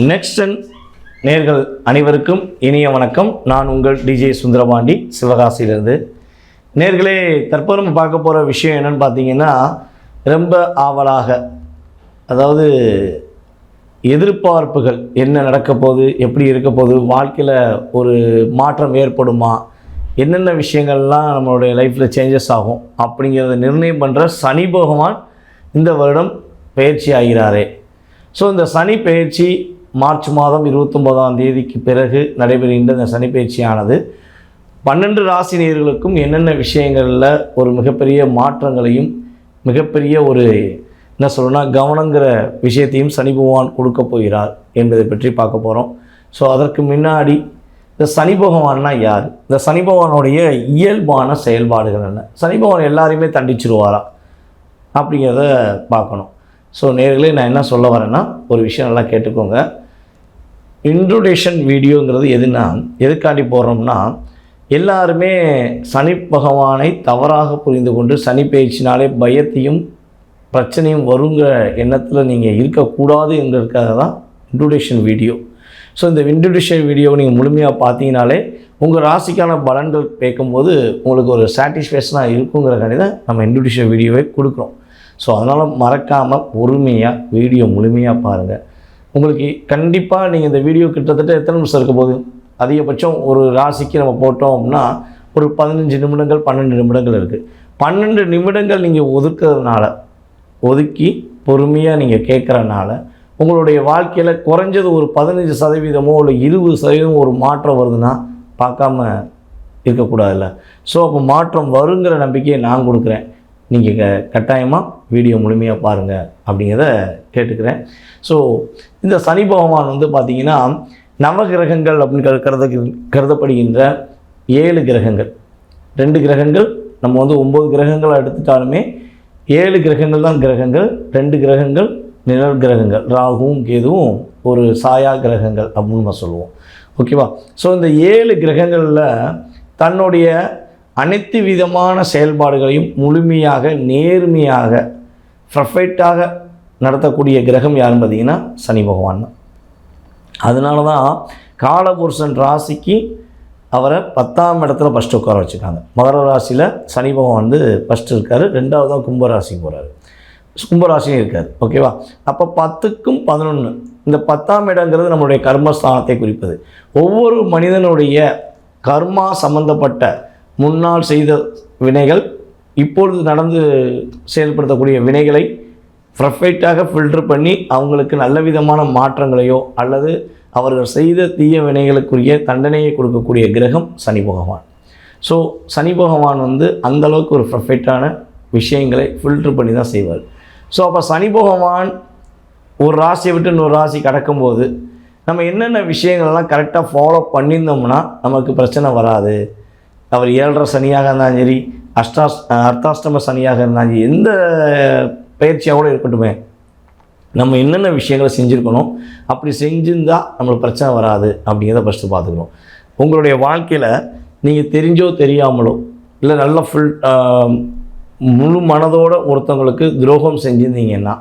Next நேர்கள் அனைவருக்கும் இனிய வணக்கம். நான் உங்கள் டிஜே சுந்தரபாண்டி, சிவகாசியிலிருந்து. நேர்களே, தற்போது நம்ம பார்க்க போகிற விஷயம் என்னென்னு பார்த்தீங்கன்னா, ரொம்ப ஆவலாக, அதாவது எதிர்பார்ப்புகள், என்ன நடக்க போகுது, எப்படி இருக்க போகுது, வாழ்க்கையில் ஒரு மாற்றம் ஏற்படுமா, என்னென்ன விஷயங்கள்லாம் நம்மளுடைய லைஃப்பில் சேஞ்சஸ் ஆகும் அப்படிங்கிறத நிர்ணயம் பண்ணுற சனி பகவான் இந்த வருடம் பயிற்சி ஆகிறாரே. ஸோ இந்த சனி பயிற்சி மார்ச் மாதம் 29ஆம் தேதிக்கு பிறகு நடைபெறுகின்ற இந்த சனி பயிற்சியானது 12 ராசி நேயர்களுக்கும் என்னென்ன விஷயங்களில் ஒரு மிகப்பெரிய மாற்றங்களையும் மிகப்பெரிய ஒரு என்ன சொல்லணும்னா கவனங்கிற விஷயத்தையும் சனி பகவான் கொடுக்க போகிறார் என்பதை பற்றி பார்க்க போகிறோம். ஸோ அதற்கு முன்னாடி இந்த சனி பகவான்னா யார், இந்த சனி பகவானுடைய இயல்பான செயல்பாடுகள் என்ன, சனி பகவான் எல்லாரையுமே தண்டிச்சிருவாரா அப்படிங்கிறத பார்க்கணும். ஸோ நேர்களே, நான் என்ன சொல்ல வரேன்னா, ஒரு விஷயம் நல்லா கேட்டுக்கோங்க. இன்ட்ரோடக்ஷன் வீடியோங்கிறது எதுக்காண்டி போடுறோம்னா, எல்லாருமே சனி பகவானை தவறாக புரிந்து கொண்டு சனி பயிற்சினாலே பயத்தையும் பிரச்சனையும் வருங்கிற எண்ணத்தில் நீங்கள் இருக்கக்கூடாது என்கிறதுக்காக தான் இன்ட்ரோடக்ஷன் வீடியோ. ஸோ இந்த இன்ட்ரோடக்ஷன் வீடியோவை நீங்கள் முழுமையாக பார்த்தீங்கனாலே உங்கள் ராசிக்கான பலன்கள் கேட்கும்போது உங்களுக்கு ஒரு சாட்டிஸ்ஃபேக்ஷனாக இருக்குங்கிறக்காண்டி தான் நம்ம இன்ட்ரோடக்ஷன் வீடியோவை கொடுக்குறோம். ஸோ அதனால் மறக்காமல் பொறுமையாக வீடியோ முழுமையாக பாருங்கள். உங்களுக்கு கண்டிப்பாக நீங்கள் இந்த வீடியோ கிட்டத்தட்ட எத்தனை நிமிஷம் இருக்க போகுது, அதிகபட்சம் ஒரு ராசிக்கு நம்ம போட்டோம் அப்படின்னா ஒரு 15 நிமிடங்கள் 12 நிமிடங்கள் இருக்குது. 12 நிமிடங்கள் நீங்கள் ஒதுக்கி பொறுமையாக நீங்கள் கேட்குறனால உங்களுடைய வாழ்க்கையில் குறைஞ்சது ஒரு 15% இல்லை 20% ஒரு மாற்றம் வருதுன்னா பார்க்காம இருக்கக்கூடாதுல்ல. ஸோ அப்போ மாற்றம் வருங்கிற நம்பிக்கையை நான் கொடுக்குறேன். நீங்கள் கட்டாயமாக வீடியோ முழுமையாக பாருங்கள் அப்படிங்கிறத கேட்டுக்கிறேன். ஸோ இந்த சனி பகவான் பார்த்திங்கன்னா நவகிரகங்கள் அப்படின்னு கருதப்படுகின்ற 7 கிரகங்கள், 2 கிரகங்கள் நம்ம 9 கிரகங்களை எடுத்துட்டாலுமே 7 கிரகங்கள் தான் கிரகங்கள், 2 கிரகங்கள் நிழல் கிரகங்கள், ராகுவும் கேதுவும் ஒரு சாயா கிரகங்கள் அப்படின்னு நம்ம சொல்லுவோம். ஓகேவா? ஸோ இந்த 7 கிரகங்களில் தன்னுடைய அனைத்து விதமான செயல்பாடுகளையும் முழுமையாக நேர்மையாக பர்ஃபெக்டாக நடத்தக்கூடிய கிரகம் யாருன்னு பார்த்தீங்கன்னா சனி பகவான் தான். அதனால தான் காலபுருஷன் ராசிக்கு அவரை 10ஆம் இடத்துல ஃபஸ்ட்டு உட்கார வச்சுருக்காங்க. மகர ராசியில் சனி பகவான் ஃபஸ்ட்டு இருக்கார், 2வது தான் கும்பராசிக்கு போகிறாரு, கும்பராசியும் இருக்கார். ஓகேவா? அப்போ 10க்கும் 11, இந்த 10ஆம் இடங்கிறது நம்மளுடைய கர்மஸ்தானத்தை குறிப்பது. ஒவ்வொரு மனிதனுடைய கர்மா சம்பந்தப்பட்ட முன்னால் செய்த வினைகள், இப்பொழுது நடந்து செயல்படுத்தக்கூடிய வினைகளை பர்ஃபெக்டாக ஃபில்டர் பண்ணி அவங்களுக்கு நல்ல விதமான மாற்றங்களையோ அல்லது அவர்கள் செய்த தீய வினைகளுக்குரிய தண்டனையை கொடுக்கக்கூடிய கிரகம் சனி பகவான். ஸோ சனி பகவான் அந்தளவுக்கு ஒரு பர்ஃபெக்டான விஷயங்களை ஃபில்டர் பண்ணி தான் செய்வார். ஸோ அப்போ சனி பகவான் ஒரு ராசியை விட்டு இன்னொரு ராசி கடக்கும்போது நம்ம என்னென்ன விஷயங்கள்லாம் கரெக்டாக ஃபாலோ பண்ணியிருந்தோம்னா நமக்கு பிரச்சனை வராது. அவர் 7.5 சனியாக இருந்தாலும் சரி, அர்த்தாஷ்டம சனியாக இருந்தாலும் சரி, எந்த பயிற்சியாக கூட இருக்கட்டுமே, நம்ம என்னென்ன விஷயங்களை செஞ்சுருக்கணும், அப்படி செஞ்சுருந்தால் நம்மளுக்கு பிரச்சனை வராது அப்படிங்கிறத ஃபஸ்ட்டு பார்த்துக்கணும். உங்களுடைய வாழ்க்கையில் நீங்கள் தெரிஞ்சோ தெரியாமலோ இல்லை நல்ல முழு மனதோட ஒருத்தவங்களுக்கு துரோகம் செஞ்சுருந்தீங்கன்னா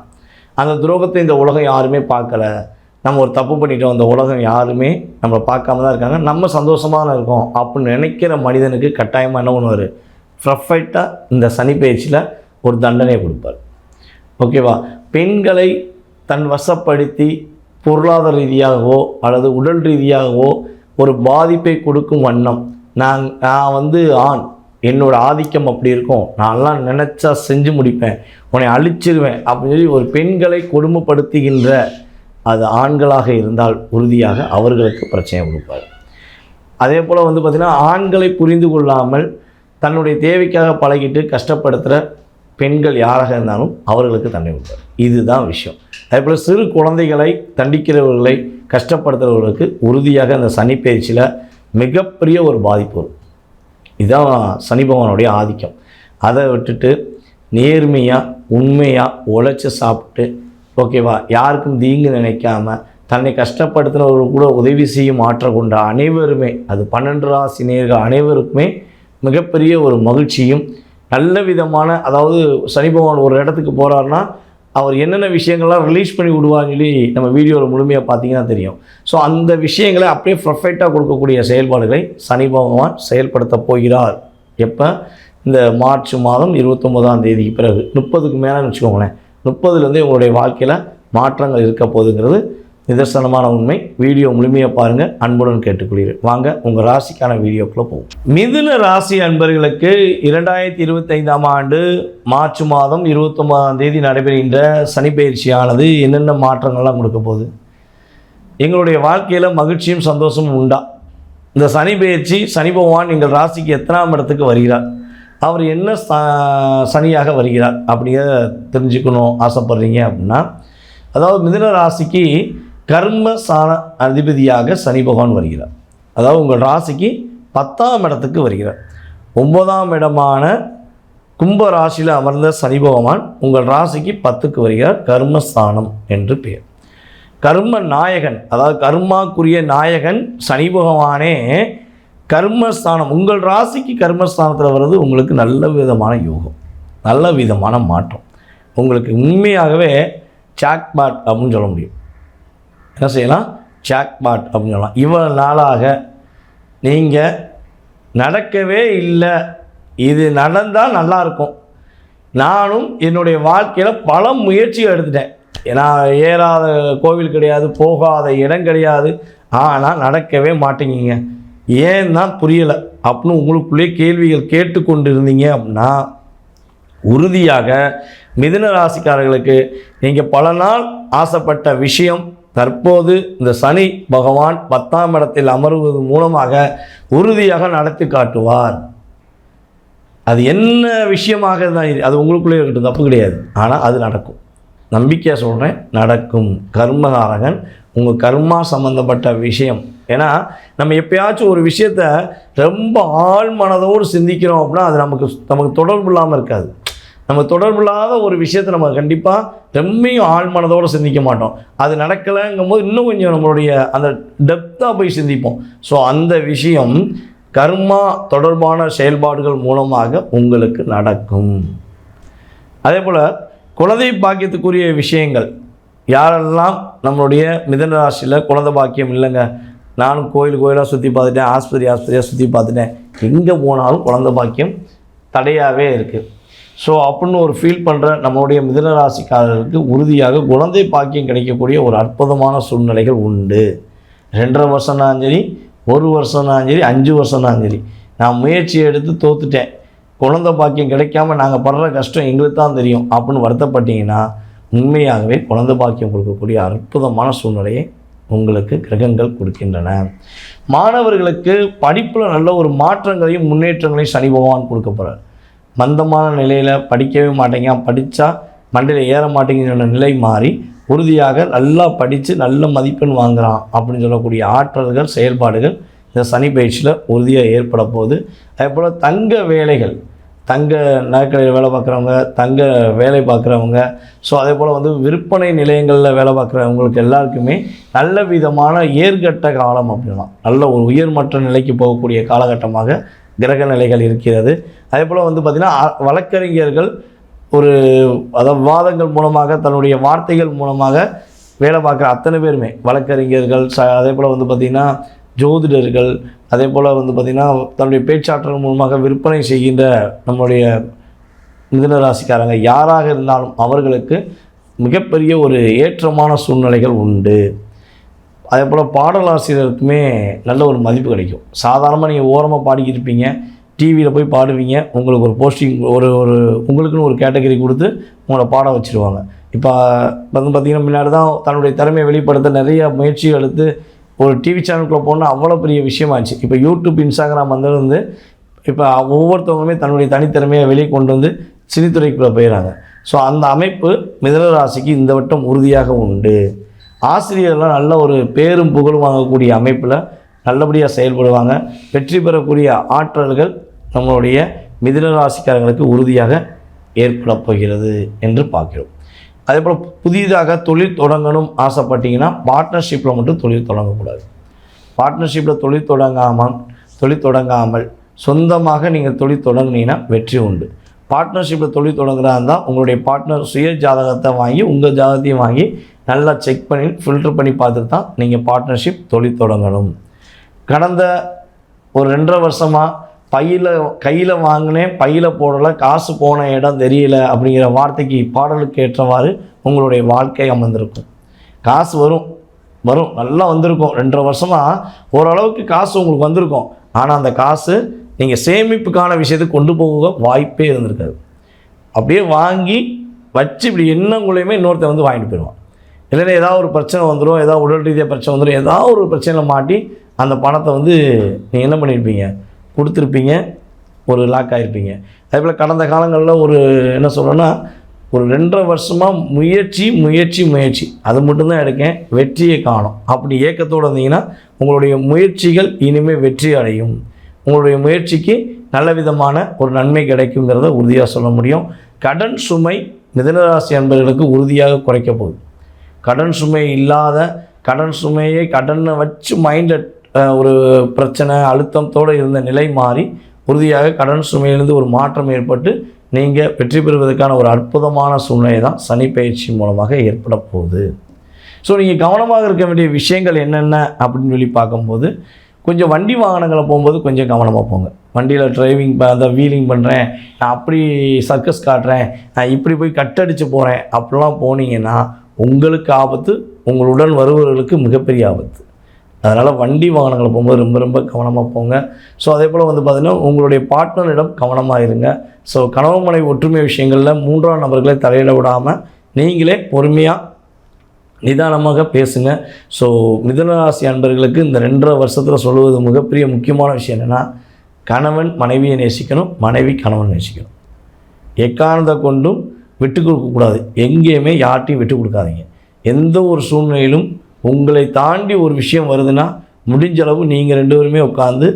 அந்த துரோகத்தை இந்த உலகம் யாருமே பார்க்கலை, நம்ம ஒரு தப்பு பண்ணிட்டோம், அந்த உலகம் யாருமே நம்மளை பார்க்காம தான் இருக்காங்க, நம்ம சந்தோஷமாக தான் இருக்கோம் அப்படின்னு நினைக்கிற மனிதனுக்கு கட்டாயமாக என்ன பண்ணுவார், பர்ஃபெக்டாக இந்த சனி பயிற்சியில் ஒரு தண்டனையை கொடுப்பார். ஓகேவா? பெண்களை தன் வசப்படுத்தி பொருளாதார ரீதியாகவோ அல்லது உடல் ரீதியாகவோ ஒரு பாதிப்பை கொடுக்கும் வண்ணம் நான் ஆண், என்னோடய ஆதிக்கம் அப்படி இருக்கும், நான்லாம் நினச்சா செஞ்சு முடிப்பேன், உன்னை அழிச்சிருவேன் அப்படின்னு சொல்லி ஒரு பெண்களை கொடுமைப்படுத்துகின்ற அது ஆண்களாக இருந்தால் உறுதியாக அவர்களுக்கு பிரச்சனை கொடுப்பார். அதே போல் பார்த்திங்கன்னா ஆண்களை புரிந்து கொள்ளாமல் தன்னுடைய தேவைக்காக பழகிட்டு கஷ்டப்படுத்துகிற பெண்கள் யாராக இருந்தாலும் அவர்களுக்கு தண்டனை கொடுப்பார். இதுதான் விஷயம். அதே போல் சிறு குழந்தைகளை தண்டிக்கிறவர்களை கஷ்டப்படுத்துகிறவர்களுக்கு உறுதியாக அந்த சனி பயிற்சியில் மிகப்பெரிய ஒரு பாதிப்பு வரும். இதுதான் சனி பகவானுடைய ஆதிக்கம். அதை விட்டுட்டு நேர்மையாக உண்மையாக உழைச்சி சாப்பிட்டு, ஓகேவா, யாருக்கும் தீங்கு நினைக்காம தன்னை கஷ்டப்படுத்தினவர்கள் கூட உதவி செய்யும் ஆற்றல் கொண்ட அனைவருமே, அது 12 ராசி நேயர்கள் அனைவருக்குமே மிகப்பெரிய ஒரு மகிழ்ச்சியும் நல்ல விதமான, அதாவது சனி பகவான் ஒரு இடத்துக்கு போகிறாருன்னா அவர் என்னென்ன விஷயங்கள்லாம் ரிலீஸ் பண்ணி விடுவான்னு சொல்லி நம்ம வீடியோவில் முழுமையாக பார்த்தீங்கன்னா தெரியும். ஸோ அந்த விஷயங்களை அப்படியே பர்ஃபெக்டாக கொடுக்கக்கூடிய செயல்பாடுகளை சனி பகவான் செயல்படுத்த போகிறார். எப்போ? இந்த மார்ச் மாதம் 29ஆம் தேதிக்கு பிறகு 30க்கு மேலேன்னு வச்சுக்கோங்களேன். 30லேருந்தே உங்களுடைய வாழ்க்கையில் மாற்றங்கள் இருக்க போகுதுங்கிறது நிதர்சனமான உண்மை. வீடியோ முழுமையாக பாருங்கள், அன்புடன் கேட்டுக்கொள்கிறேன். வாங்க உங்கள் ராசிக்கான வீடியோக்குள்ளே போகும். மிதுன ராசி அன்பர்களுக்கு 2025ஆம் ஆண்டு மார்ச் மாதம் 29ஆம் தேதி நடைபெறுகின்ற சனி பயிற்சியானது என்னென்ன மாற்றங்கள்லாம் கொடுக்க போகுது? எங்களுடைய வாழ்க்கையில் மகிழ்ச்சியும் சந்தோஷமும் உண்டா? இந்த சனி பயிற்சி, சனி பகவான் எங்கள் ராசிக்கு எத்தனாம் இடத்துக்கு வருகிறார், அவர் என்ன சனியாக வருகிறார் அப்படிங்கிறத தெரிஞ்சுக்கணும் ஆசைப்படுறீங்க அப்படின்னா, அதாவது மிதுன ராசிக்கு கர்மஸ்தான அதிபதியாக சனி பகவான் வருகிறார். அதாவது உங்கள் ராசிக்கு 10ஆம் இடத்துக்கு வருகிறார். 9ஆம் இடமான கும்ப ராசியில் அமர்ந்த சனி பகவான் உங்கள் ராசிக்கு 10க்கு வருகிறார். கர்மஸ்தானம் என்று பெயர். கர்ம நாயகன், அதாவது கர்மாக்குரிய நாயகன் சனி பகவானே கர்மஸ்தானம், உங்கள் ராசிக்கு கர்மஸ்தானத்தில் வர்றது உங்களுக்கு நல்ல விதமான யோகம், நல்ல விதமான மாற்றம். உங்களுக்கு உண்மையாகவே ஜாக்பாட் அப்படின்னு சொல்ல முடியும். என்ன செய்யலாம்? ஜாக்பாட் அப்படின்னு சொல்லலாம். இவ்வளவு நாளாக நீங்கள் நடக்கவே இல்லை, இது நடந்தால் நல்லாயிருக்கும், நானும் என்னுடைய வாழ்க்கையில் பல முயற்சிகள் எடுத்துட்டேன், ஏன்னா ஏறாத கோவில் கிடையாது, போகாத இடம் கிடையாது, ஆனால் நடக்கவே மாட்டேங்கிங்க, ஏன் தான் புரியலை அப்படின்னு உங்களுக்குள்ளே கேள்விகள் கேட்டுக்கொண்டு இருந்தீங்க அப்படின்னா, உறுதியாக மிதுன ராசிக்காரர்களுக்கு நீங்கள் பல நாள் ஆசைப்பட்ட விஷயம் தற்போது இந்த சனி பகவான் 10ஆம் இடத்தில் அமர்வது மூலமாக உறுதியாக நடத்தி காட்டுவார். அது என்ன விஷயமாக தான் அது உங்களுக்குள்ளே இருக்கட்டும், தப்பு கிடையாது, ஆனால் அது நடக்கும். நம்பிக்கையாக சொல்கிறேன், நடக்கும். கர்மகாரகன் உங்கள் கர்மா சம்மந்தப்பட்ட விஷயம். ஏன்னா நம்ம எப்பயாச்சும் ஒரு விஷயத்தை ரொம்ப ஆழ் மனதோடு சிந்திக்கிறோம் அப்படின்னா அது நமக்கு தொடர்பு இல்லாமல் இருக்காது. நம்ம தொடர்பு இல்லாத ஒரு விஷயத்தை நம்ம கண்டிப்பாக ரொம்பவும் ஆழ் மனதோடு சிந்திக்க மாட்டோம். அது நடக்கலைங்கும் போது இன்னும் கொஞ்சம் நம்மளுடைய அந்த டெப்த்தாக போய் சிந்திப்போம். ஸோ அந்த விஷயம் கர்மா தொடர்பான செயல்பாடுகள் மூலமாக உங்களுக்கு நடக்கும். அதே போல் குழந்தை பாக்கியத்துக்குரிய விஷயங்கள், யாரெல்லாம் நம்மளுடைய மிதுன ராசியில் குழந்தை பாக்கியம் இல்லைங்க, நானும் கோயிலாக சுற்றி பார்த்துட்டேன், ஆஸ்பத்திரியாக சுற்றி பார்த்துட்டேன், எங்கே போனாலும் குழந்தை பாக்கியம் தடையாகவே இருக்குது. ஸோ அப்படின்னு ஒரு ஃபீல் பண்ணுற நம்மளுடைய மிதுன ராசிக்காரர்களுக்கு உறுதியாக குழந்தை பாக்கியம் கிடைக்கக்கூடிய ஒரு அற்புதமான சூழ்நிலைகள் உண்டு. 2.5 வருஷம்னாலும் சரி, 1 வருஷம்னாலும் சரி, 5 வருஷம்னாலும் சரி, நான் முயற்சி எடுத்து தோத்துட்டேன், குழந்தை பாக்கியம் கிடைக்காம நாங்கள் படுற கஷ்டம் எங்களுக்கு தான் தெரியும் அப்படின்னு வருத்தப்பட்டீங்கன்னா, உண்மையாகவே குழந்தை பாக்கியம் கொடுக்கக்கூடிய அற்புதமான சூழ்நிலையை உங்களுக்கு கிரகங்கள் கொடுக்கின்றன. மாணவர்களுக்கு படிப்பில் நல்ல ஒரு மாற்றங்களையும் முன்னேற்றங்களையும் சனி பகவான் கொடுக்க போகிறார். மந்தமான நிலையில் படிக்கவே மாட்டேங்க, படித்தா மண்டையில் ஏற மாட்டேங்கிற நிலை மாறி உறுதியாக நல்லா படித்து நல்ல மதிப்பெண் வாங்குகிறான் அப்படின்னு சொல்லக்கூடிய ஆற்றல்கள், செயல்பாடுகள் இந்த சனி பயிற்சியில் உறுதியாக ஏற்பட போகுது. அதே போல் தங்க வேலைகள், தங்க நகைக்கடையில் வேலை பார்க்குறவங்க, தங்க வேலை பார்க்குறவங்க, ஸோ அதே போல் விற்பனை நிலையங்களில் வேலை பார்க்குறவங்களுக்கு எல்லாருக்குமே நல்ல விதமான ஏற்கட்ட காலம் அப்படின்னா நல்ல ஒரு உயர்மற்ற நிலைக்கு போகக்கூடிய காலகட்டமாக கிரக நிலைகள் இருக்கிறது. அதே போல் பார்த்திங்கன்னா வழக்கறிஞர்கள் அதாவது விவாதங்கள் மூலமாக தன்னுடைய வார்த்தைகள் மூலமாக வேலை பார்க்குற அத்தனை பேருமே வழக்கறிஞர்கள், அதே போல் பார்த்திங்கன்னா ஜோதிடர்கள், அதே போல் பார்த்திங்கன்னா தன்னுடைய பேச்சாற்றல் மூலமாக விற்பனை செய்கின்ற நம்முடைய மிதுன ராசிக்காரங்க யாராக இருந்தாலும் அவர்களுக்கு மிகப்பெரிய ஒரு ஏற்றமான சூழ்நிலைகள் உண்டு. அதே போல் பாடலாசிரியருக்குமே நல்ல ஒரு மதிப்பு கிடைக்கும். சாதாரணமாக நீங்கள் ஓரமாக பாடிக்கிட்டு இருப்பீங்க, டிவியில் போய் பாடுவீங்க, உங்களுக்கு ஒரு போஸ்டிங் ஒரு உங்களுக்குன்னு ஒரு கேட்டகரி கொடுத்து உங்களை பாட வச்சுருவாங்க. இப்போ பார்த்திங்கன்னா முன்னாடி தான் தன்னுடைய திறமையை வெளிப்படுத்த நிறைய முயற்சிகள் எடுத்து ஒரு டிவி சேனலுக்குள்ளே போனால் அவ்வளோ பெரிய விஷயமாச்சு. இப்போ யூடியூப், இன்ஸ்டாகிராம் இப்போ ஒவ்வொருத்தவங்களுமே தன்னுடைய தனித்திறமையை வெளியே கொண்டு வந்து சினித்துறைக்குள்ளே போயிடறாங்க. ஸோ அந்த அமைப்பு மிதுன ராசிக்கு இந்த வட்டம் உறுதியாக உண்டு. ஆசிரியர்லாம் நல்ல ஒரு பேரும் புகழும் வாங்கக்கூடிய அமைப்பில் நல்லபடியாக செயல்படுவாங்க. வெற்றி பெறக்கூடிய ஆற்றல்கள் நம்மளுடைய மிதுன ராசிக்காரங்களுக்கு உறுதியாக ஏற்பட போகிறது என்று பார்க்கிறோம். அதே போல் புதிதாக தொழில் தொடங்கணும் ஆசைப்பட்டீங்கன்னா பார்ட்னர்ஷிப்பில் மட்டும் தொழில் தொடங்கக்கூடாது. பார்ட்னர்ஷிப்பில் தொழில் தொடங்காமல் சொந்தமாக நீங்கள் தொழில் தொடங்கினீங்கன்னா வெற்றி உண்டு. பார்ட்னர்ஷிப்பில் தொழில் தொடங்குறதா இருந்தால் உங்களுடைய பார்ட்னர் சுய ஜாதகத்தை வாங்கி உங்கள் ஜாதகத்தையும் வாங்கி நல்லா செக் பண்ணி ஃபில்டர் பண்ணி பார்த்துட்டு தான் நீங்கள் பார்ட்னர்ஷிப் தொழில் தொடங்கணும். கடந்த ஒரு 2.5 வருஷமாக கையில் வாங்கினேன், பையில் போடலை, காசு போன இடம் தெரியல அப்படிங்கிற வார்த்தைக்கு பாடலுக்கு ஏற்றவாறு உங்களுடைய வாழ்க்கை அமர்ந்திருக்கும். காசு வரும் நல்லா வந்திருக்கும். 2.5 வருஷமாக ஓரளவுக்கு காசு உங்களுக்கு வந்திருக்கும். ஆனால் அந்த காசு நீங்கள் சேமிப்புக்கான விஷயத்துக்கு கொண்டு போக வாய்ப்பே இருந்திருக்காது. அப்படியே வாங்கி வச்சு இப்படி என்னங்களையுமே இன்னொருத்தர் வந்து வாங்கிட்டு போயிடுவான். இல்லைன்னா ஏதாவது ஒரு பிரச்சனை வந்துடும், ஏதாவது உடல் ரீதியாக பிரச்சனை வந்துடும், ஏதாவது ஒரு பிரச்சனையில் மாட்டி அந்த பணத்தை வந்து நீங்கள் என்ன பண்ணியிருப்பீங்க, கொடுத்துருப்பீங்க, ஒரு லாக் ஆகிருப்பீங்க. அதேபோல் கடந்த காலங்களில் ஒரு என்ன சொல்கிறேன்னா ஒரு 2.5 வருஷமாக முயற்சி அது மட்டும்தான் எடுக்கேன், வெற்றியை காணும். அப்படி ஏக்கத்தோடு இருந்தீங்கன்னா உங்களுடைய முயற்சிகள் இனிமேல் வெற்றி அடையும். உங்களுடைய முயற்சிக்கு நல்ல விதமான ஒரு நன்மை கிடைக்குங்கிறத உறுதியாக சொல்ல முடியும். கடன் சுமை மிதுனராசி அன்பர்களுக்கு உறுதியாக குறைக்க போகுது. கடன் சுமை இல்லாத, கடன் சுமையை கடனை வச்சு மைண்டில் ஒரு பிரச்சனை அழுத்தத்தோடு இருந்த நிலை மாறி உறுதியாக கடன் சுமையிலிருந்து ஒரு மாற்றம் ஏற்பட்டு நீங்கள் வெற்றி பெறுவதற்கான ஒரு அற்புதமான சூழ்நிலை தான் சனி பயிற்சி மூலமாக ஏற்பட போகுது. ஸோ நீங்கள் கவனமாக இருக்க வேண்டிய விஷயங்கள் என்னென்ன அப்படின்னு சொல்லி பார்க்கும்போது, கொஞ்சம் வண்டி வாகனங்களை போகும்போது கொஞ்சம் கவனமாக போங்க. வண்டியில் டிரைவிங் அந்த வீலிங் பண்ணுறேன், நான் அப்படி சர்க்கஸ் காட்டுறேன், நான் இப்படி போய் கட்டடிச்சு போகிறேன் அப்படிலாம் போனீங்கன்னா உங்களுக்கு ஆபத்து, உங்களுடன் வருபவர்களுக்கு மிகப்பெரிய ஆபத்து. அதனால் வண்டி வாகனங்களை போகும்போது ரொம்ப கவனமாக போங்க. ஸோ அதே போல் வந்து பார்த்திங்கன்னா உங்களுடைய பார்ட்னரிடம் கவனமாக இருங்க. ஸோ கணவன் மனைவி ஒற்றுமை விஷயங்களில் 3ஆம் நபர்களை தலையிட விடாமல் நீங்களே பொறுமையாக நிதானமாக பேசுங்க. ஸோ மிதுனராசி அன்பர்களுக்கு இந்த 2.5 வருஷத்தில் சொல்லுவது மிகப்பெரிய முக்கியமான விஷயம் என்னென்னா, கணவன் மனைவியை நேசிக்கணும், மனைவி கணவன் நேசிக்கணும். எக்காரணத்தை கொண்டும் விட்டு கொடுக்கக்கூடாது. எங்கேயுமே யார்ட்டையும் விட்டு கொடுக்காதீங்க. எந்த ஒரு சூழ்நிலையிலும் உங்களை தாண்டி ஒரு விஷயம் வருதுன்னா முடிஞ்ச அளவு நீங்கள் 2 பேருமே உட்காந்து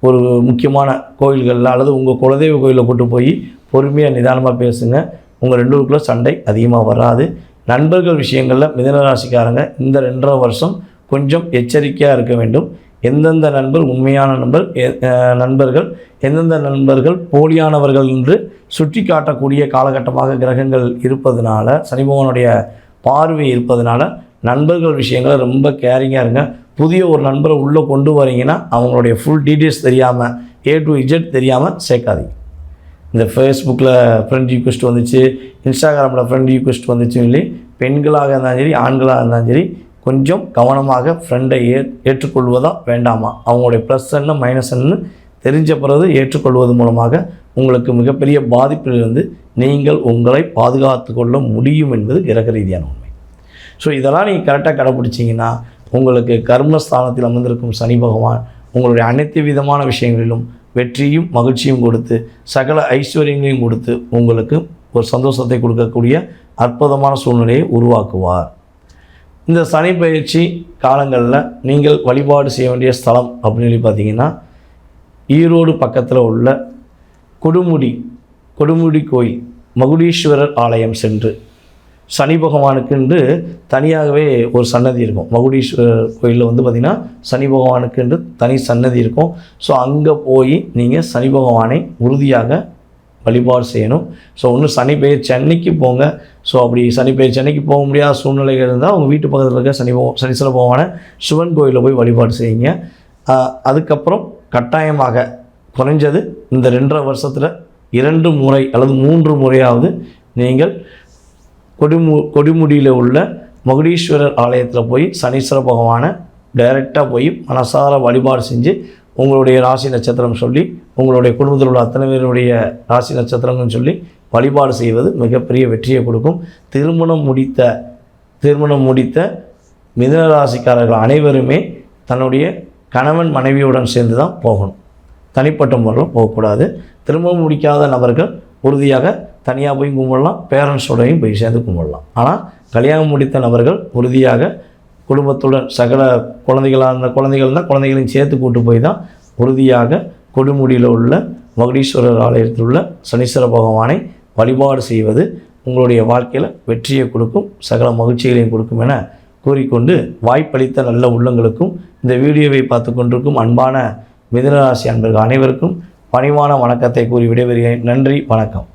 ஒரு முக்கியமான கோயில்களில் அல்லது உங்கள் குலதெய்வ கோயிலில் கூட்டு போய் பொறுமையாக நிதானமாக பேசுங்க. உங்கள் 2 பேருக்குள்ள சண்டை அதிகமாக வராது. நண்பர்கள் விஷயங்களில் மிதுனராசிக்காரங்க இந்த 2.5 வருஷம் கொஞ்சம் எச்சரிக்கையாக இருக்க வேண்டும். எந்தெந்த நண்பர் உண்மையான நண்பர்கள், எந்தெந்த நண்பர்கள் போலியானவர்கள் என்று சுட்டி காட்டக்கூடிய காலகட்டமாக கிரகங்கள் இருப்பதனால, சனி பகவானுடைய பார்வை இருப்பதனால நண்பர்கள் விஷயங்களை ரொம்ப கேரிங்காக இருங்க. புதிய ஒரு நண்பரை உள்ளே கொண்டு வரீங்கன்னா அவங்களுடைய ஃபுல் டீட்டெயில்ஸ் தெரியாமல், A to Z தெரியாமல் சேர்க்காதீங்க. இந்த ஃபேஸ்புக்கில் ஃப்ரெண்ட் ரிக்வெஸ்ட் வந்துச்சு, இன்ஸ்டாகிராமில் ஃப்ரெண்ட் ரிக்வெஸ்ட் வந்துச்சுன்னு சொல்லி பெண்களாக இருந்தாலும் சரி ஆண்களாக இருந்தாலும் சரி கொஞ்சம் கவனமாக ஃப்ரெண்டை ஏற்றுக்கொள்வதா வேண்டாமா, அவங்களுடைய ப்ளஸ் என்ன மைனஸ் என்ன தெரிஞ்ச பிறகு ஏற்றுக்கொள்வது மூலமாக உங்களுக்கு மிகப்பெரிய பாதிப்பிலிருந்து நீங்கள் உங்களை பாதுகாத்து கொள்ள முடியும் என்பது கிரக ரீதியான உண்மை. ஸோ இதெல்லாம் நீங்கள் கரெக்டாக கடைப்பிடிச்சிங்கன்னா உங்களுக்கு கர்மஸ்தானத்தில் அமர்ந்திருக்கும் சனி பகவான் உங்களுடைய அனைத்து விதமான விஷயங்களிலும் வெற்றியும் மகிழ்ச்சியும் கொடுத்து சகல ஐஸ்வர்யங்களையும் கொடுத்து உங்களுக்கு ஒரு சந்தோஷத்தை கொடுக்கக்கூடிய அற்புதமான சூழ்நிலையை உருவாக்குவார். இந்த சனி பயிற்சி காலங்களில் நீங்கள் வழிபாடு செய்ய வேண்டிய ஸ்தலம் அப்படின்னு சொல்லி பார்த்தீங்கன்னா, ஈரோடு பக்கத்தில் உள்ள கொடுமுடி கோயில் மகுடீஸ்வரர் ஆலயம் சென்று, சனி பகவானுக்கு தனியாகவே ஒரு சன்னதி இருக்கும். மகுடீஸ்வரர் கோயிலில் வந்து பார்த்திங்கன்னா சனி பகவானுக்கு தனி சன்னதி இருக்கும். ஸோ அங்கே போய் நீங்கள் சனி பகவானை உறுதியாக வழிபாடு செய்யணும். ஸோ ஒன்று சனி பெயர்ச்சி அன்னைக்கு போங்க. ஸோ அப்படி சனி பெயர்ச்சி அன்னைக்கு போக முடியாத சூழ்நிலைகள் இருந்தால் அவங்க வீட்டு பக்கத்தில் இருக்க சனீஸ்வர பகவானை சிவன் கோயிலில் போய் வழிபாடு செய்யுங்க. அதுக்கப்புறம் கட்டாயமாக குறைஞ்சது இந்த 2.5 வருஷத்தில் 2 முறை அல்லது 3 முறையாவது நீங்கள் கொடுமுடியில் உள்ள மகுடீஸ்வரர் ஆலயத்தில் போய் சனீஸ்வர பகவானை டைரெக்டாக போய் மனசார வழிபாடு செஞ்சு உங்களுடைய ராசி நட்சத்திரம் சொல்லி உங்களுடைய குடும்பத்தில் உள்ள அத்தனை பேருடைய ராசி நட்சத்திரம்னு சொல்லி வழிபாடு செய்வது மிகப்பெரிய வெற்றியை கொடுக்கும். திருமணம் முடித்த மிதுன ராசிக்காரர்கள் அனைவருமே தன்னுடைய கணவன் மனைவியுடன் சேர்ந்து தான் போகணும். தனிப்பட்ட முறையில் போகக்கூடாது. திருமணம் முடிக்காத நபர்கள் உறுதியாக தனியாக போய் கும்பிடலாம், பேரண்ட்ஸோடையும் போய் சேர்ந்து கும்பிடலாம். ஆனால் கல்யாணம் முடித்த நபர்கள் உறுதியாக குடும்பத்துடன் சகல குழந்தைகளையும் சேர்த்து கூட்டு போய் தான் உறுதியாக கொடுமுடியில் உள்ள மகுடீஸ்வரர் ஆலயத்தில் உள்ள சனீஸ்வர பகவானை வழிபாடு செய்வது உங்களுடைய வாழ்க்கையில் வெற்றியை கொடுக்கும், சகல மகிழ்ச்சிகளையும் கொடுக்கும் என கூறிக்கொண்டு, வாய்ப்பளித்த நல்ல உள்ளங்களுக்கும் இந்த வீடியோவை பார்த்து கொண்டிருக்கும் அன்பான மிதுன ராசி அன்பர்கள் அனைவருக்கும் பணிவான வணக்கத்தை கூறி விடைபெறுகிறேன். நன்றி, வணக்கம்.